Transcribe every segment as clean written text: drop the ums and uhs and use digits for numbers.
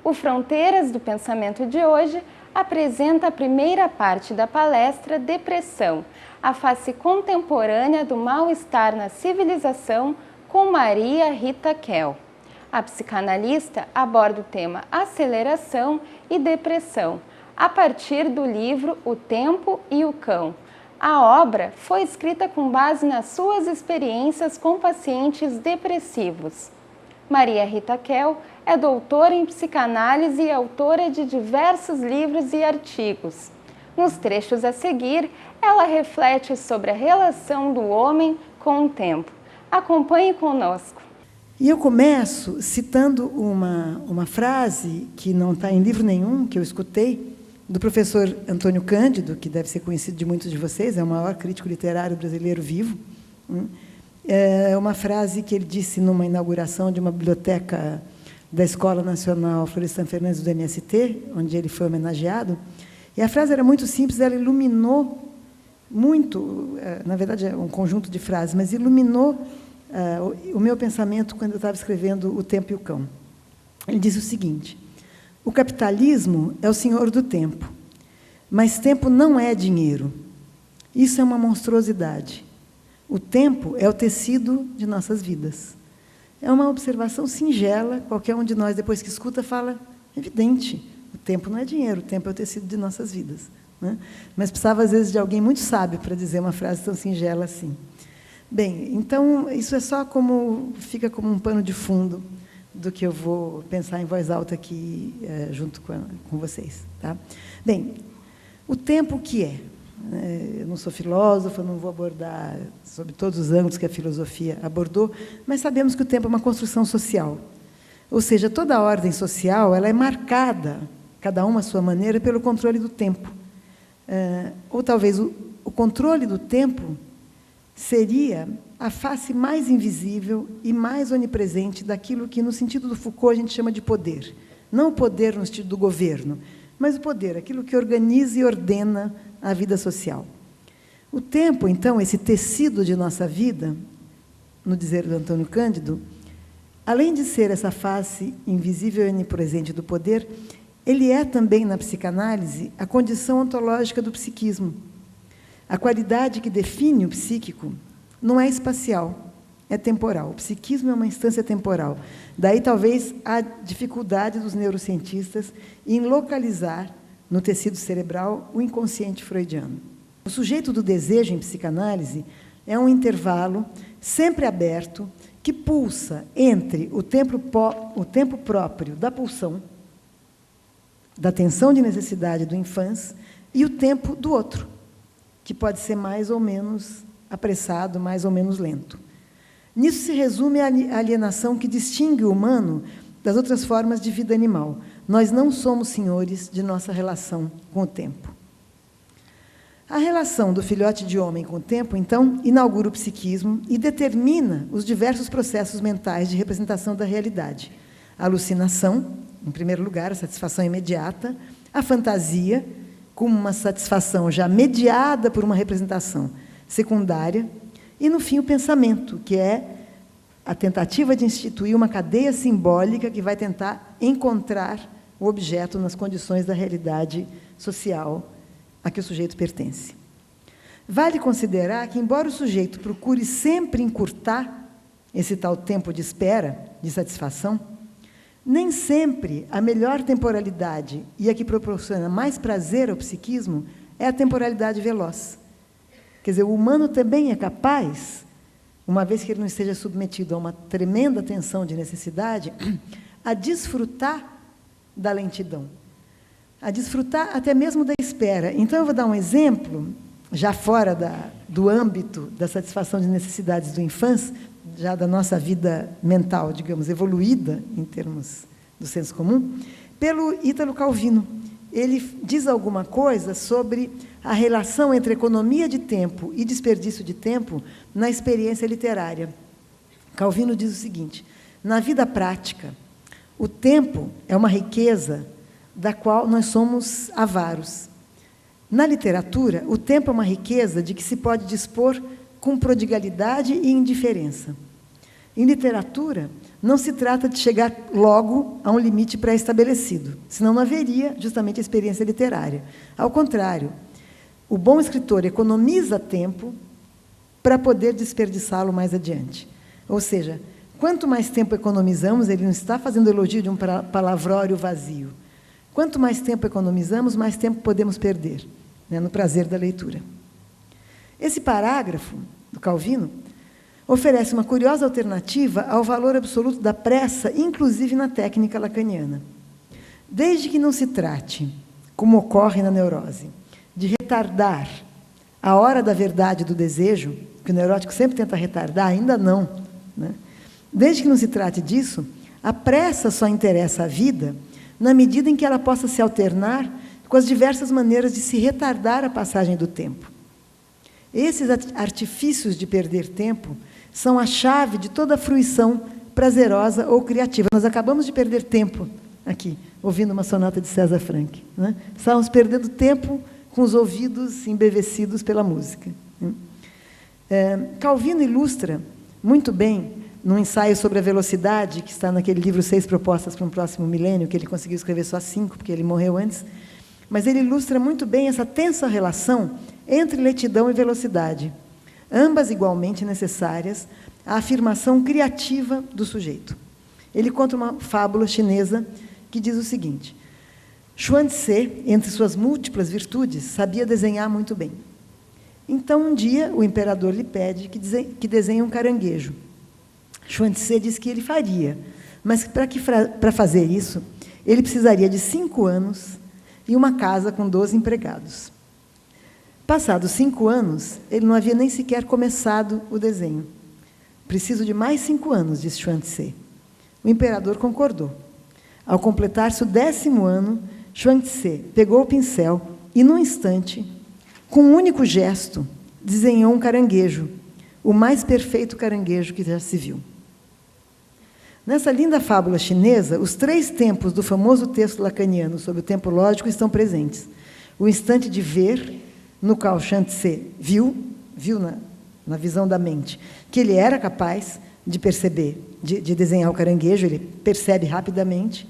O Fronteiras do Pensamento de hoje apresenta a primeira parte da palestra Depressão, a face contemporânea do mal-estar na civilização, com Maria Rita Kell. A psicanalista aborda o tema aceleração e depressão, a partir do livro O Tempo e o Cão. A obra foi escrita com base nas suas experiências com pacientes depressivos. Maria Rita Kell é doutora em psicanálise e autora de diversos livros e artigos. Nos trechos a seguir, ela reflete sobre a relação do homem com o tempo. Acompanhe conosco. E eu começo citando uma frase que não está em livro nenhum, que eu escutei, do professor Antônio Cândido, que deve ser conhecido de muitos de vocês, é o maior crítico literário brasileiro vivo. É uma frase que ele disse numa inauguração de uma biblioteca da Escola Nacional Florestan Fernandes do MST, onde ele foi homenageado. E a frase era muito simples, ela iluminou muito, na verdade é um conjunto de frases, mas iluminou o meu pensamento quando eu estava escrevendo O Tempo e o Cão. Ele diz o seguinte: o capitalismo é o senhor do tempo, mas tempo não é dinheiro. Isso é uma monstruosidade. O tempo é o tecido de nossas vidas. É uma observação singela, qualquer um de nós, depois que escuta, fala, evidente, o tempo não é dinheiro, o tempo é o tecido de nossas vidas. Né? Mas precisava, às vezes, de alguém muito sábio para dizer uma frase tão singela assim. Bem, então, isso é só fica como um pano de fundo do que eu vou pensar em voz alta aqui, junto com vocês. Tá? Bem, o tempo o que é? Eu não sou filósofa, não vou abordar sobre todos os ângulos que a filosofia abordou, mas sabemos que o tempo é uma construção social. Ou seja, toda a ordem social ela é marcada, cada uma à sua maneira, pelo controle do tempo. Ou talvez o controle do tempo seria a face mais invisível e mais onipresente daquilo que, no sentido do Foucault, a gente chama de poder. Não o poder no sentido do governo, mas o poder, aquilo que organiza e ordena a vida social. O tempo, então, esse tecido de nossa vida, no dizer do Antônio Cândido, além de ser essa face invisível e onipresente do poder, ele é também, na psicanálise, a condição ontológica do psiquismo. A qualidade que define o psíquico não é espacial, é temporal. O psiquismo é uma instância temporal. Daí, talvez, a dificuldade dos neurocientistas em localizar no tecido cerebral o inconsciente freudiano. O sujeito do desejo em psicanálise é um intervalo sempre aberto que pulsa entre o tempo próprio da pulsão, da tensão de necessidade do infans, e o tempo do outro, que pode ser mais ou menos apressado, mais ou menos lento. Nisso se resume a alienação que distingue o humano das outras formas de vida animal. Nós não somos senhores de nossa relação com o tempo. A relação do filhote de homem com o tempo, então, inaugura o psiquismo e determina os diversos processos mentais de representação da realidade. A alucinação, em primeiro lugar, a satisfação imediata, a fantasia, como uma satisfação já mediada por uma representação secundária, e, no fim, o pensamento, que é a tentativa de instituir uma cadeia simbólica que vai tentar encontrar o objeto nas condições da realidade social a que o sujeito pertence. Vale considerar que, embora o sujeito procure sempre encurtar esse tal tempo de espera, de satisfação, nem sempre a melhor temporalidade e a que proporciona mais prazer ao psiquismo é a temporalidade veloz. Quer dizer, o humano também é capaz, uma vez que ele não esteja submetido a uma tremenda tensão de necessidade, a desfrutar da lentidão, a desfrutar até mesmo da espera. Então, eu vou dar um exemplo, já fora do âmbito da satisfação de necessidades do infância, já da nossa vida mental, digamos, evoluída, em termos do senso comum, pelo Ítalo Calvino. Ele diz alguma coisa sobre a relação entre economia de tempo e desperdício de tempo na experiência literária. Calvino diz o seguinte: na vida prática, o tempo é uma riqueza da qual nós somos avaros. Na literatura, o tempo é uma riqueza de que se pode dispor com prodigalidade e indiferença. Em literatura, não se trata de chegar logo a um limite pré-estabelecido, senão não haveria justamente a experiência literária. Ao contrário, o bom escritor economiza tempo para poder desperdiçá-lo mais adiante. Ou seja, quanto mais tempo economizamos, ele não está fazendo elogio de um palavrório vazio. Quanto mais tempo economizamos, mais tempo podemos perder, né, no prazer da leitura. Esse parágrafo do Calvino oferece uma curiosa alternativa ao valor absoluto da pressa, inclusive na técnica lacaniana. Desde que não se trate, como ocorre na neurose, de retardar a hora da verdade do desejo, que o neurótico sempre tenta retardar, ainda não, né? Desde que não se trate disso, a pressa só interessa à vida na medida em que ela possa se alternar com as diversas maneiras de se retardar a passagem do tempo. Esses artifícios de perder tempo são a chave de toda a fruição prazerosa ou criativa. Nós acabamos de perder tempo aqui, ouvindo uma sonata de César Franck, né? Estávamos perdendo tempo com os ouvidos embevecidos pela música. Calvino ilustra muito bem, num ensaio sobre a velocidade, que está naquele livro 6 Propostas para um Próximo Milênio, que ele conseguiu escrever só 5, porque ele morreu antes, mas ele ilustra muito bem essa tensa relação entre lentidão e velocidade, ambas igualmente necessárias à afirmação criativa do sujeito. Ele conta uma fábula chinesa que diz o seguinte: Xuanzé, entre suas múltiplas virtudes, sabia desenhar muito bem. Então, um dia, o imperador lhe pede que desenhe um caranguejo. Xuanzé diz que ele faria, mas para fazer isso, ele precisaria de 5 anos e uma casa com 12 empregados. Passados 5 anos, ele não havia nem sequer começado o desenho. Preciso de mais 5 anos, disse Xuanzé. O imperador concordou. Ao completar-se o 10º ano, Xuanzé pegou o pincel e, num instante, com um único gesto, desenhou um caranguejo, o mais perfeito caranguejo que já se viu. Nessa linda fábula chinesa, os 3 tempos do famoso texto lacaniano sobre o tempo lógico estão presentes. O instante de ver, no qual Xuanzé viu na visão da mente, que ele era capaz de perceber, de desenhar o caranguejo, ele percebe rapidamente.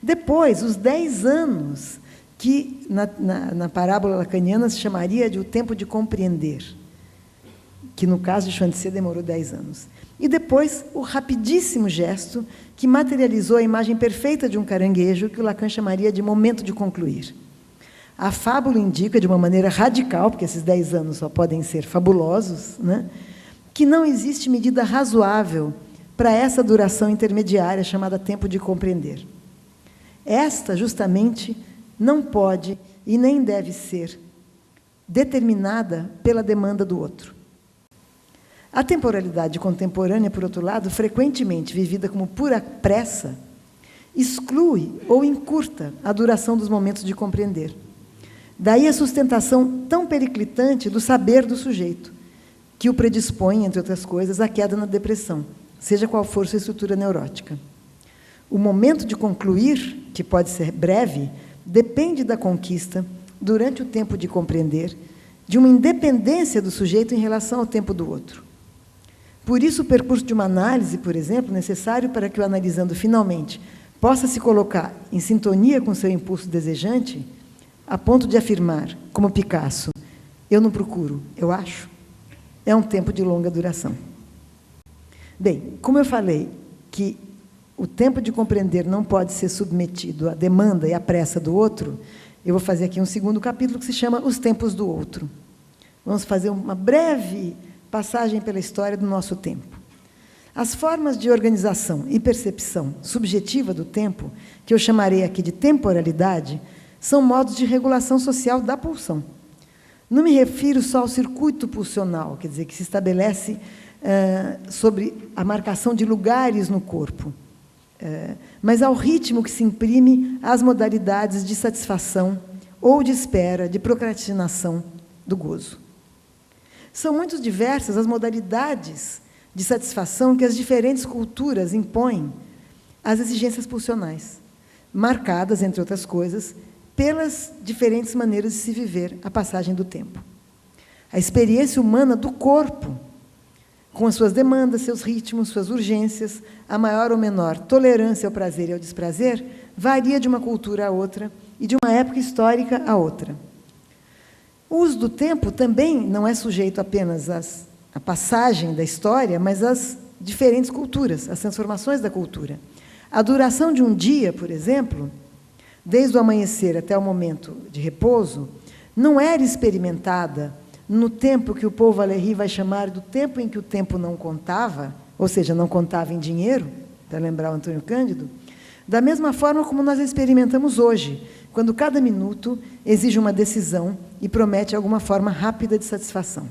Depois, os 10 anos, que na parábola lacaniana se chamaria de o tempo de compreender, que no caso de Xuanzé demorou 10 anos. E depois, o rapidíssimo gesto que materializou a imagem perfeita de um caranguejo, que o Lacan chamaria de momento de concluir. A fábula indica, de uma maneira radical, porque esses 10 anos só podem ser fabulosos, né, que não existe medida razoável para essa duração intermediária chamada tempo de compreender. Esta, justamente, não pode e nem deve ser determinada pela demanda do outro. A temporalidade contemporânea, por outro lado, frequentemente vivida como pura pressa, exclui ou encurta a duração dos momentos de compreender. Daí a sustentação tão periclitante do saber do sujeito, que o predispõe, entre outras coisas, à queda na depressão, seja qual for sua estrutura neurótica. O momento de concluir, que pode ser breve, depende da conquista, durante o tempo de compreender, de uma independência do sujeito em relação ao tempo do outro. Por isso, o percurso de uma análise, por exemplo, necessário para que o analisando finalmente possa se colocar em sintonia com seu impulso desejante, a ponto de afirmar, como Picasso, eu não procuro, eu acho, é um tempo de longa duração. Bem, como eu falei que o tempo de compreender não pode ser submetido à demanda e à pressa do outro, eu vou fazer aqui um segundo capítulo que se chama Os Tempos do Outro. Vamos fazer uma breve passagem pela história do nosso tempo. As formas de organização e percepção subjetiva do tempo, que eu chamarei aqui de temporalidade, são modos de regulação social da pulsão. Não me refiro só ao circuito pulsional, quer dizer, que se estabelece sobre a marcação de lugares no corpo, mas ao ritmo que se imprime às modalidades de satisfação ou de espera, de procrastinação do gozo. São muito diversas as modalidades de satisfação que as diferentes culturas impõem às exigências pulsionais, marcadas, entre outras coisas, pelas diferentes maneiras de se viver a passagem do tempo. A experiência humana do corpo com as suas demandas, seus ritmos, suas urgências, a maior ou menor tolerância ao prazer e ao desprazer, varia de uma cultura a outra e de uma época histórica a outra. O uso do tempo também não é sujeito apenas à passagem da história, mas às diferentes culturas, às transformações da cultura. A duração de um dia, por exemplo, desde o amanhecer até o momento de repouso, não era experimentada no tempo que o Paul Valéry vai chamar do tempo em que o tempo não contava, ou seja, não contava em dinheiro, para lembrar o Antônio Cândido, da mesma forma como nós experimentamos hoje, quando cada minuto exige uma decisão e promete alguma forma rápida de satisfação.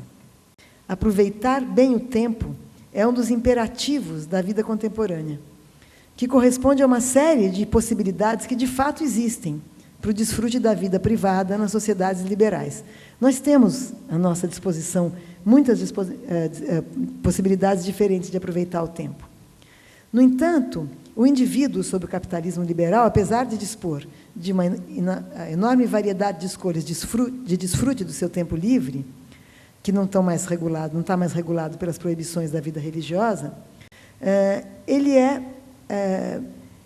Aproveitar bem o tempo é um dos imperativos da vida contemporânea, que corresponde a uma série de possibilidades que, de fato, existem para o desfrute da vida privada nas sociedades liberais. Nós temos à nossa disposição muitas possibilidades diferentes de aproveitar o tempo. No entanto, o indivíduo, sob o capitalismo liberal, apesar de dispor de uma enorme variedade de escolhas de desfrute do seu tempo livre, que não está mais regulado pelas proibições da vida religiosa,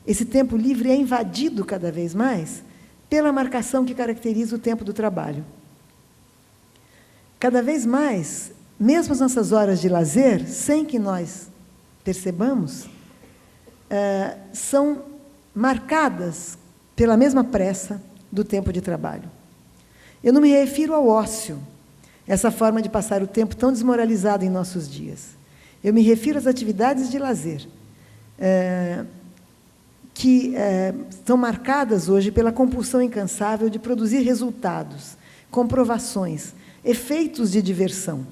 esse tempo livre é invadido cada vez mais pela marcação que caracteriza o tempo do trabalho. Cada vez mais, mesmo as nossas horas de lazer, sem que nós percebamos, são marcadas pela mesma pressa do tempo de trabalho. Eu não me refiro ao ócio, essa forma de passar o tempo tão desmoralizada em nossos dias. Eu me refiro às atividades de lazer, que estão marcadas hoje pela compulsão incansável de produzir resultados, comprovações, efeitos de diversão,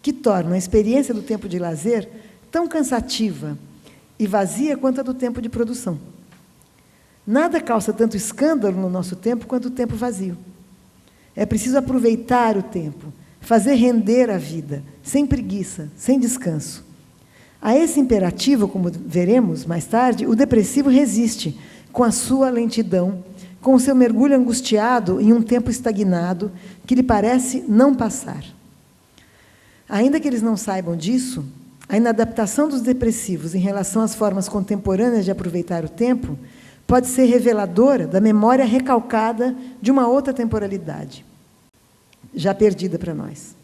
que tornam a experiência do tempo de lazer tão cansativa e vazia quanto a do tempo de produção. Nada causa tanto escândalo no nosso tempo quanto o tempo vazio. É preciso aproveitar o tempo, fazer render a vida, sem preguiça, sem descanso. A esse imperativo, como veremos mais tarde, o depressivo resiste com a sua lentidão, com o seu mergulho angustiado em um tempo estagnado que lhe parece não passar. Ainda que eles não saibam disso, a inadaptação dos depressivos em relação às formas contemporâneas de aproveitar o tempo pode ser reveladora da memória recalcada de uma outra temporalidade, já perdida para nós.